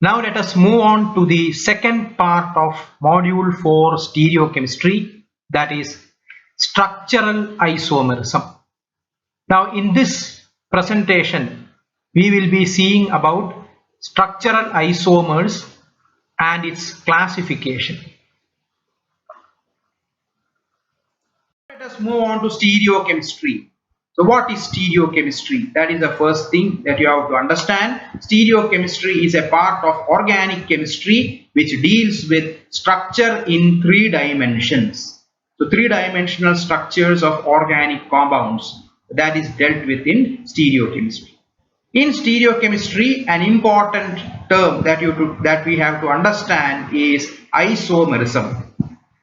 Now let us move on to the second part of module 4 stereochemistry, that is structural isomerism. Now in this presentation we will be seeing about structural isomers and its classification. Let us move on to stereochemistry. So what is stereochemistry? That is the first thing that you have to understand. Stereochemistry is a part of organic chemistry which deals with structure in 3 dimensions. So 3-dimensional structures of organic compounds, that is dealt with in stereochemistry. In stereochemistry, an important term that we have to understand is isomerism.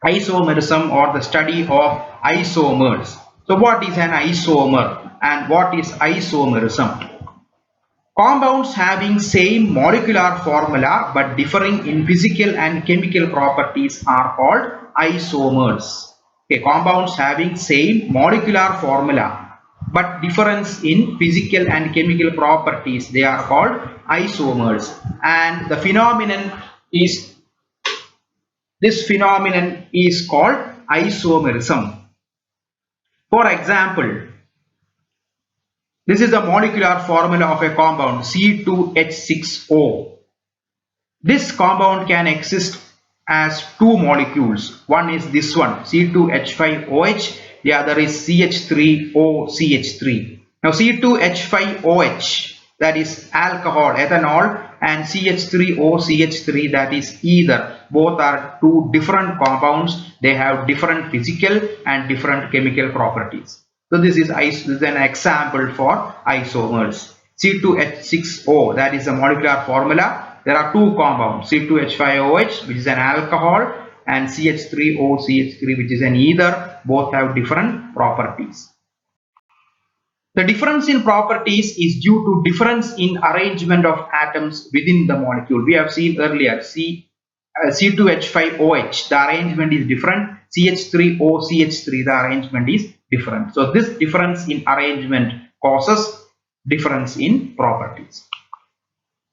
Isomerism, or the study of isomers. So what is an isomer and what is isomerism? Compounds having same molecular formula but differing in physical and chemical properties are called isomers. Okay, compounds having same molecular formula but difference in physical and chemical properties, they are called isomers. And the phenomenon is this phenomenon is called isomerism. For example, this is the molecular formula of a compound C2H6O. This compound can exist as two molecules. One is this one, C2H5OH, the other is CH3OCH3. Now C2H5OH, that is alcohol, ethanol, and CH3OCH3, that is ether. Both are two different compounds. They have different physical and different chemical properties. So this is an example for isomers. C2H6O, that is the molecular formula. There are two compounds, C2H5OH, which is an alcohol, and CH3OCH3, which is an ether. Both have different properties. The difference in properties is due to difference in arrangement of atoms within the molecule. We have seen earlier C2H5OH, the arrangement is different. CH3OCH3, the arrangement is different. So this difference in arrangement causes difference in properties.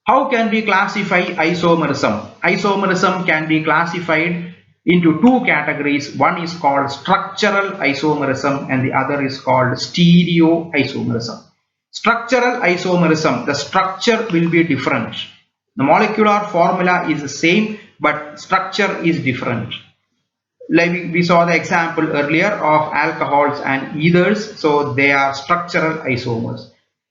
How can we classify isomerism? Isomerism can be classified into two categories. One is called structural isomerism and the other is called stereoisomerism. Structural isomerism, the structure will be different. The molecular formula is the same, but structure is different. Like we saw the example earlier of alcohols and ethers, so they are structural isomers.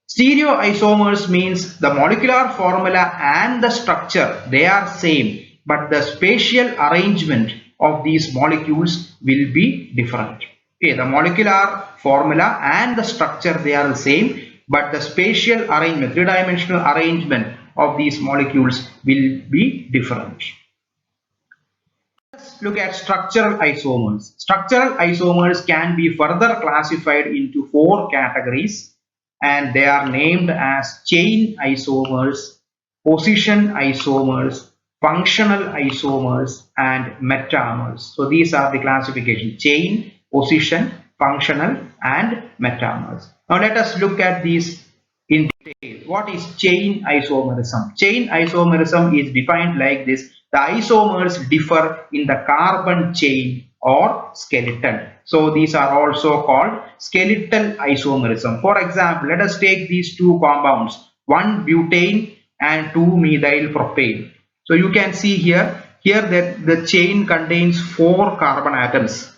Stereoisomers means the molecular formula and the structure, they are same, but the spatial arrangement of these molecules will be different. Okay, the molecular formula and the structure, they are the same, but the spatial arrangement, 3-dimensional arrangement of these molecules will be different. Let's look at structural isomers. Structural isomers can be further classified into 4 categories, and they are named as chain isomers, position isomers, functional isomers, and metamers. So these are the classification: chain, position, functional, and metamers. Now let us look at these in detail. What is chain isomerism? Chain isomerism is defined like this: the isomers differ in the carbon chain or skeleton. So these are also called skeletal isomerism. For example, let us take these two compounds, 1 butane and 2 methyl propane. So you can see here that the chain contains 4 carbon atoms,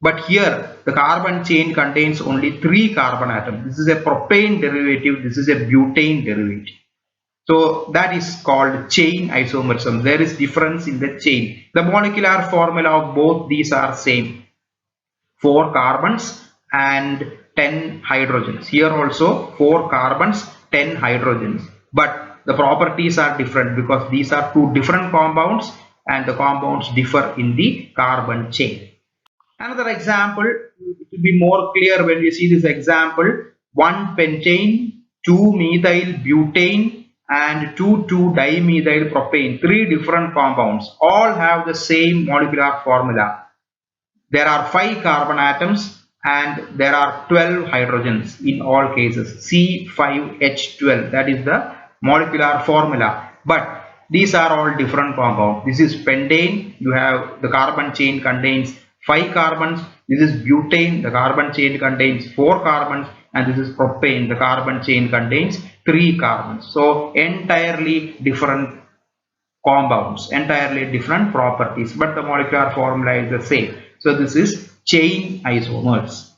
but here the carbon chain contains only 3 carbon atoms. This is a propane derivative, this is a butane derivative. So that is called chain isomerism. There is difference in the chain. The molecular formula of both these are same, 4 carbons and 10 hydrogens. Here also 4 carbons, 10 hydrogens, but the properties are different because these are two different compounds and the compounds differ in the carbon chain. Another example, it will be more clear when we see this example: 1 pentane, 2 methyl butane, and 2,2-dimethyl propane. 3 different compounds, all have the same molecular formula. There are 5 carbon atoms and there are 12 hydrogens in all cases, C5H12, that is the molecular formula. But These are all different compounds. This is pentane. You have the carbon chain contains 5 carbons. This is butane. The carbon chain contains 4 carbons. And this is propane. The carbon chain contains 3 carbons. So entirely different compounds, entirely different properties, but the molecular formula is the same. So this is chain isomers.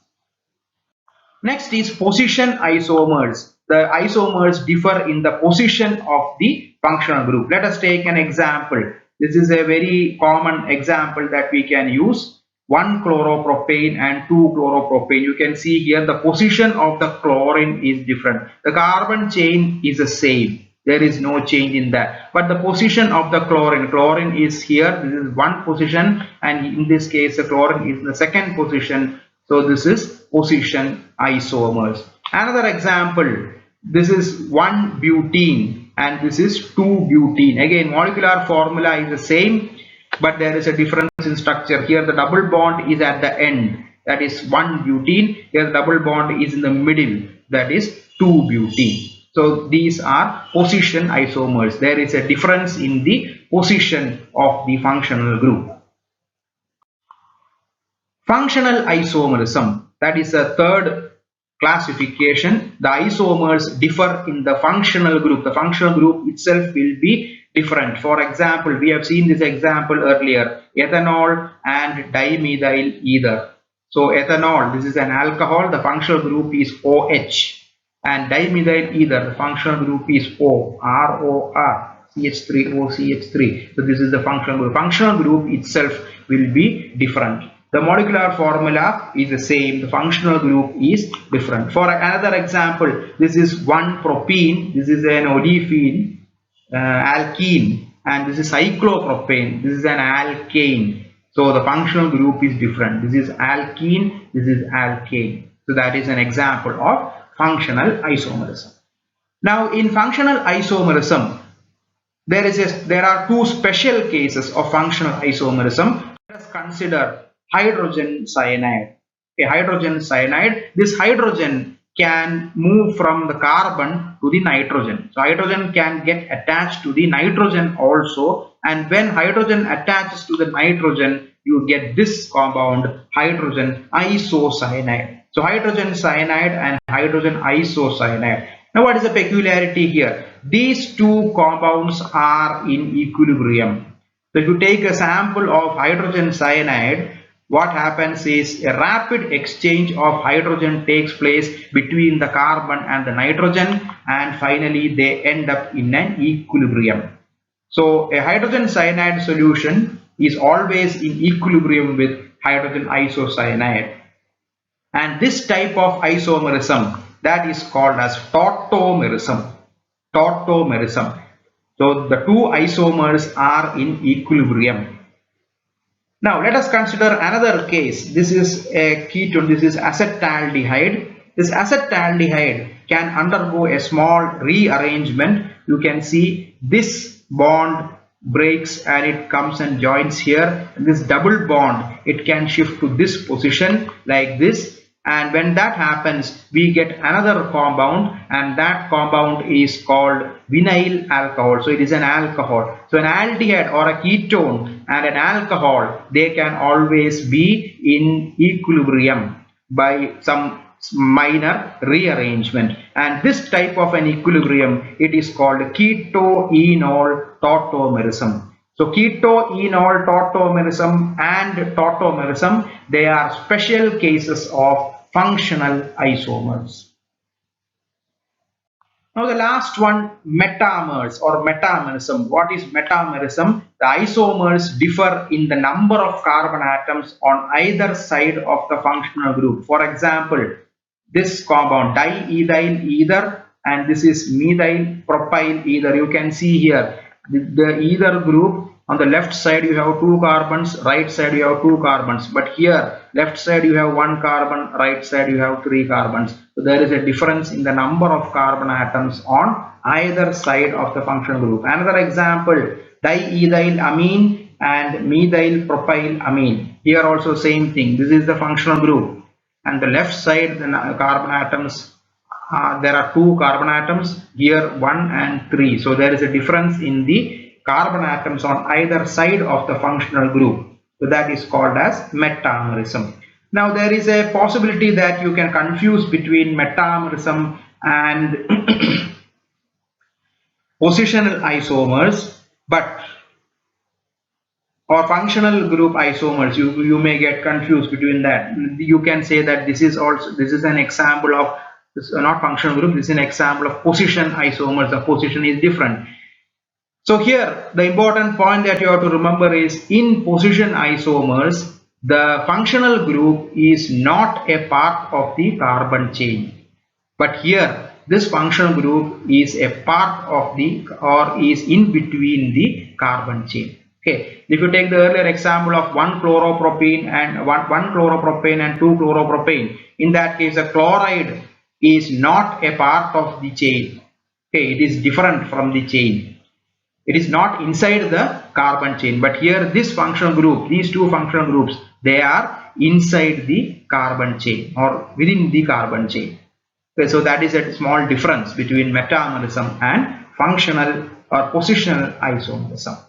Next is position isomers. The isomers differ in the position of the functional group. Let us take an example. This is a very common example that we can use. 1 chloropropane and 2 chloropropane. You can see here the position of the chlorine is different. The carbon chain is the same. There is no change in that. But the position of the chlorine is here. This is one position, and in this case the chlorine is the second position. So this is position isomers. Another example, this is 1 butene and this is 2 butene. Again, molecular formula is the same, but there is a difference in structure. Here the double bond is at the end, that is 1 butene. Here the double bond is in the middle, that is 2 butene. So these are position isomers. There is a difference in the position of the functional group. Functional isomerism, that is a third classification. The isomers differ in the functional group. The functional group itself will be different. For example, we have seen this example earlier, ethanol and dimethyl ether. So ethanol, this is an alcohol, the functional group is OH, and dimethyl ether, the functional group is O, ROR, CH3O, CH3. So this is the functional group. Functional group itself will be different. The molecular formula is the same. The functional group is different. For another example, this is 1 propene. This is an olefin, alkene, and this is cyclopropane. This is an alkane. So the functional group is different. This is alkene. This is alkane. So that is an example of functional isomerism. Now, in functional isomerism, there are two special cases of functional isomerism. Let us consider hydrogen cyanide. A hydrogen cyanide, this hydrogen can move from the carbon to the nitrogen. So hydrogen can get attached to the nitrogen also, and when hydrogen attaches to the nitrogen, you get this compound hydrogen isocyanide. So hydrogen cyanide and hydrogen isocyanide. Now what is the peculiarity here? These two compounds are in equilibrium. So if you take a sample of hydrogen cyanide, what happens is a rapid exchange of hydrogen takes place between the carbon and the nitrogen, and finally they end up in an equilibrium. So a hydrogen cyanide solution is always in equilibrium with hydrogen isocyanide, and this type of isomerism, that is called as tautomerism. Tautomerism. So the two isomers are in equilibrium. Now let us consider another case. This is a ketone. This is acetaldehyde. This acetaldehyde can undergo a small rearrangement. You can see this bond breaks and it comes and joins here. This double bond, it can shift to this position like this, and when that happens we get another compound, and that compound is called vinyl alcohol. So it is an alcohol. So an aldehyde or a ketone and an alcohol, they can always be in equilibrium by some minor rearrangement, and this type of an equilibrium, it is called keto-enol tautomerism. So keto-enol tautomerism and tautomerism, they are special cases of functional isomers. Now the last one, metamers or metamerism. What is metamerism? The isomers differ in the number of carbon atoms on either side of the functional group. For example, this compound diethyl ether, and this is methyl propyl ether. You can see here the ether group, on the left side you have 2 carbons, right side you have 2 carbons, but here left side you have 1 carbon, right side you have 3 carbons. So there is a difference in the number of carbon atoms on either side of the functional group. Another example, diethyl amine and methyl propyl amine. Here also same thing. This is the functional group, and the left side the carbon atoms, there are 2 carbon atoms, here 1 and 3. So there is a difference in the carbon atoms on either side of the functional group. So that is called as metamerism. Now there is a possibility that you can confuse between metamerism and positional isomers, but or functional group isomers, you may get confused between that. You can say that this is an example of not functional group, this is an example of position isomers. The position is different. So here the important point that you have to remember is, in position isomers the functional group is not a part of the carbon chain, but here this functional group is a part of the, or is in between the carbon chain. Okay, if you take the earlier example of 1 chloropropene and 1 chloropropane and 2 chloropropane, in that case the chloride is not a part of the chain. Okay, it is different from the chain. It is not inside the carbon chain, but here this functional group, these two functional groups, they are inside the carbon chain or within the carbon chain. Okay, so that is a small difference between metamerism and functional or positional isomerism.